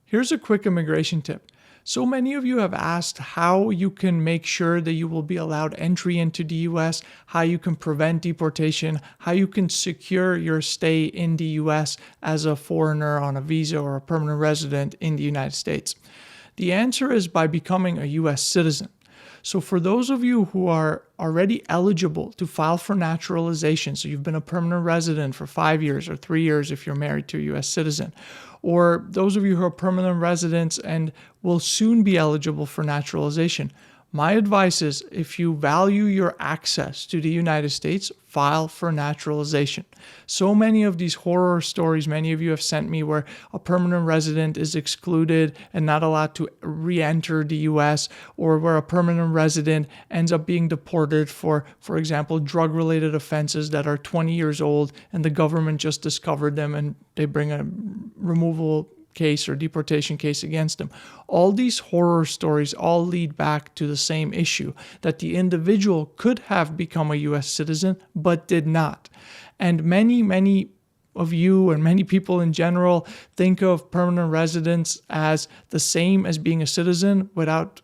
Here's a quick immigration tip. So many of you have asked how you can make sure that you will be allowed entry into the US, how you can prevent deportation, how you can secure your stay in the US as a foreigner on a visa or a permanent resident in the United States. The answer is by becoming a US citizen. So for those of you who are already eligible to file for naturalization, so you've been a permanent resident for 5 years or 3 years if you're married to a US citizen, or those of you who are permanent residents and will soon be eligible for naturalization, my advice is if you value your access to the United States, file for naturalization. So many of these horror stories many of you have sent me where a permanent resident is excluded and not allowed to re-enter the US, or where a permanent resident ends up being deported for example, drug-related offenses that are 20 years old and the government just discovered them and they bring a removal case or deportation case against them. All these horror stories all lead back to the same issue, that the individual could have become a US citizen but did not. And many of you and many people in general think of permanent residence as the same as being a citizen without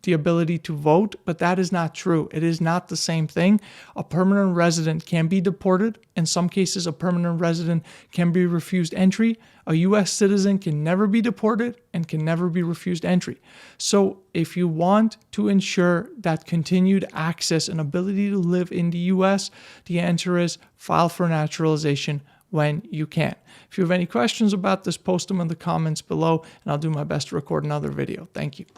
the ability to vote, but that is not true. It is not the same thing. A permanent resident can be deported. In some cases, a permanent resident can be refused entry. A US citizen can never be deported and can never be refused entry. So if you want to ensure that continued access and ability to live in the US, the answer is file for naturalization when you can. If you have any questions about this, post them in the comments below, and I'll do my best to record another video. Thank you.